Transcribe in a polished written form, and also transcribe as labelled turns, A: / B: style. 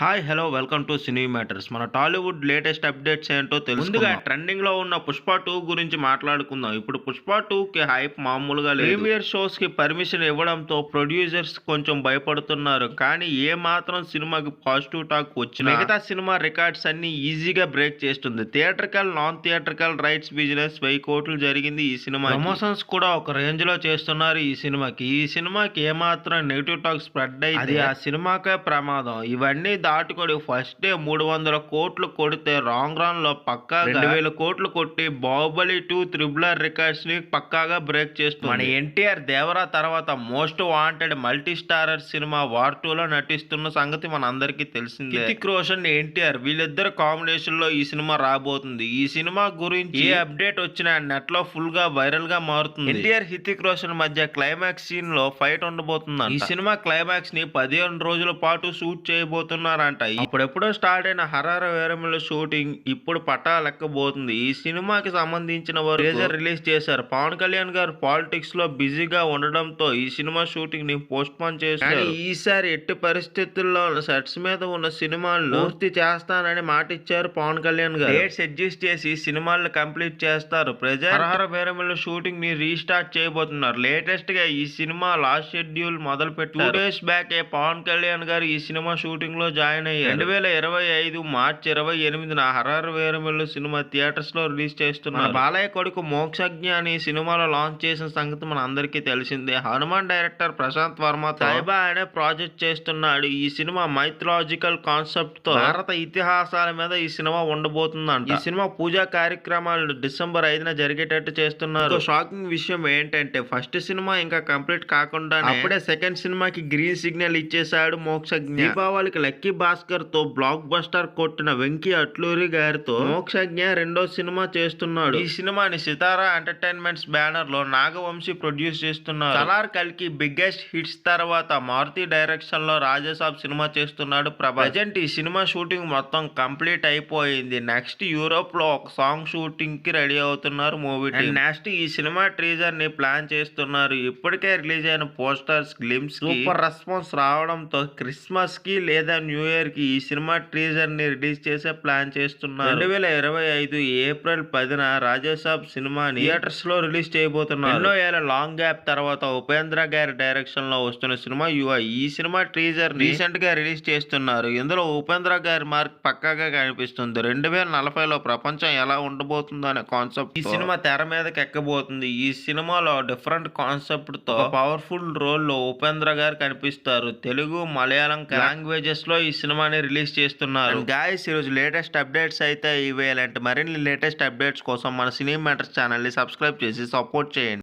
A: Hi hello welcome to cine matters. మన Tollywood latest updates ఏంటో ముందుగా ట్రెండింగ్ లో ఉన్న పుష్ప 2 గురించి మాట్లాడుకుందాం. ఇప్పుడు పుష్ప 2 కి హైప్ మామూలుగా లేదు. ప్రీమియర్ షోస్ కి పర్మిషన్ ఇవ్వడంతో ప్రొడ్యూసర్స్ కొంచెం భయపడుతున్నారు. కానీ ఏ మాత్రం సినిమాకి పాజిటివ్ టాక్ వచ్చినా మిగతా సినిమా రికార్డ్స్ అన్ని ఈజీగా బ్రేక్ చేస్తుంది. Theatrical non theatrical rights business 1000 కోట్లు జరిగింది ఈ సినిమా. ప్రమోషన్స్ కూడా ఒక రేంజ్ లో చేస్తున్నారు ఈ సినిమాకి. ఈ సినిమాకి ఏమాత్రం నెగిటివ్ టాక్ స్ప్రెడ్ అయితే అది ఆ సినిమాకే ప్రమాదం. ఇవన్నీ దాటుకొని ఫస్ట్ డే 300 కోట్లు కొడితే రాంగ్ రన్ లో పక్కాగా 2000 కోట్లు కొట్టి బాహుబలి 2 త్రిబులర్ రికార్డ్స్ ని పక్కాగా బ్రేక్ చేస్తుంది. మన ఎన్టీఆర్ దేవరా తర్వాత most wanted multi starrer cinema war 2 లో నటిస్తున్న సంగతి మన అందరికీ తెలిసిందే. హృతిక్ రోషన్ ఎన్టీఆర్ వీళ్ళిద్దరు కాంబినేషన్ లో ఈ సినిమా రాబోతుంది. ఈ సినిమా గురించి ఏ అప్డేట్ వచ్చినా నెట్ లో ఫుల్ గా వైరల్ గా మారుతుంది. ఎన్టీఆర్ హృతిక్ రోషన్ మధ్య క్లైమాక్స్ సీన్ లో ఫైట్ ఉండబోతుంది. ఈ సినిమా క్లైమాక్స్ ని 15 రోజుల పాటు షూట్ చేయబోతున్నారు. ఇప్పుడెప్పుడో స్టార్ట్ అయిన హర్రర్ వీరముల షూటింగ్ ఇప్పుడు పట్టాలెక్కబోతుంది. ఈ సినిమాకి సంబంధించిన టీజర్ రిలీజ్ చేశారు. పవన్ కళ్యాణ్ గారు పాలిటిక్స్ లో బిజీగా ఉండడంతో ఈ సినిమా షూటింగ్ ని పోస్ట్ పోన్ చేశారు. ఈసారి ఎట్టి పరిస్థితుల్లో సెట్స్ మీద ఉన్న సినిమాలు పూర్తి చేస్తానని మాట ఇచ్చారు పవన్ కళ్యాణ్ గారు. డేట్స్ అడ్జస్ట్ చేసి సినిమాలను కంప్లీట్ చేస్తారు. హర్రర్ వీరముల షూటింగ్ ని రీస్టార్ట్ చేయబోతున్నారు. లేటెస్ట్ గా ఈ సినిమా లాస్ట్ షెడ్యూల్ మొదలు పెట్టి 2 డేస్ బ్యాక్ పవన్ కళ్యాణ్ గారు ఈ సినిమా షూటింగ్ లో జాయిన్ అయ్యారు. 2025 మార్చి 28న హర్రర్ వీరములు సినిమా థియేటర్స్ లో రిలీజ్ చేస్తున్నారు. బాలయ్య కొడుకు మోక్షజ్ఞ అని సినిమాలో లాంచ్ చేసిన సంగతి మన అందరికీ తెలిసిందే. హనుమాన్ డైరెక్టర్ ప్రశాంత్ వర్మ సాయిబా అనే ప్రాజెక్ట్ చేస్తున్నాడు. ఈ సినిమా మైథలాజికల్ కాన్సెప్ట్ తో భారత ఇతిహాసాల మీద ఈ సినిమా ఉండబోతుందంట. ఈ సినిమా పూజా కార్యక్రమాలు డిసెంబర్ 5న జరిగేటట్టు చేస్తున్నారు. షాకింగ్ విషయం ఏంటంటే ఫస్ట్ సినిమా ఇంకా కంప్లీట్ కాకుండా అప్పుడే సెకండ్ సినిమాకి గ్రీన్ సిగ్నల్ ఇచ్చేశాడు మోక్షజ్ఞ. దీపావళికి లక్కీ భాస్కర్ తో బ్లాక్ బస్టర్ కొట్టిన వెంకీ అట్లూరి గారితో మోక్షజ్ఞ రెండో సినిమా చేస్తున్నాడు. ఈ సినిమాని సితారా ఎంటర్టైన్మెంట్స్ బ్యానర్ లో నాగవంశీ ప్రొడ్యూస్ చేస్తున్నారు. సలార్ కల్కి బిగ్గెస్ట్ హిట్స్ తర్వాత మారుతి డైరెక్షన్ లో రాజాసాబ్ సినిమా చేస్తున్నాడు ప్రభాస్. ప్రజెంట్ ఈ సినిమా షూటింగ్ మొత్తం కంప్లీట్ అయిపోయింది. నెక్స్ట్ యూరోప్ లో ఒక సాంగ్ షూటింగ్ కి రెడీ అవుతున్నారు మూవీ టీమ్. నెక్స్ట్ ఈ సినిమా టీజర్ ని ప్లాన్ చేస్తున్నారు. ఇప్పటికే రిలీజ్ అయిన పోస్టర్స్ గ్లిమ్స్ సూపర్ రెస్పాన్స్ రావడంతో క్రిస్మస్ కి లేదా న్యూ ఇయర్ కి ఈ సినిమా టీజర్ ని రిలీజ్ చేసే ప్లాన్ చేస్తున్నారు. 2025 ఏప్రిల్ 10న రాజాసాబ్ సినిమాని థియేటర్స్ లో రిలీజ్ చేయబోతున్నారు. ఎన్నో ఏళ్ల లాంగ్ గ్యాప్ తర్వాత ఉపేంద్ర గారి డైరెక్షన్ లో వస్తున్న సినిమా యువ. ఈ సినిమా టీజర్ రీసెంట్ గా రిలీజ్ చేస్తున్నారు. ఇందులో ఉపేంద్ర గారి మార్క్ పక్కాగా కనిపిస్తుంది. 2040లో ప్రపంచం ఎలా ఉండబోతుందో అనే కాన్సెప్ట్ ఈ సినిమా తెర మీదకి ఎక్కబోతుంది. ఈ సినిమాలో డిఫరెంట్ కాన్సెప్ట్ తో పవర్ఫుల్ రోల్ లో ఉపేంద్ర గారు కనిపిస్తారు. తెలుగు మలయాళం లాంగ్వేజెస్ లో ఈ సినిమాని రిలీజ్ చేస్తున్నారు. గాయస్ ఈరోజు లేటెస్ట్ అప్డేట్స్ అయితే ఇవే. ఇలాంటి మరిన్ని లేటెస్ట్ అప్డేట్స్ కోసం మన సినీ మ్యాటర్స్ ఛానల్ ని సబ్స్క్రైబ్ చేసి సపోర్ట్ చేయండి.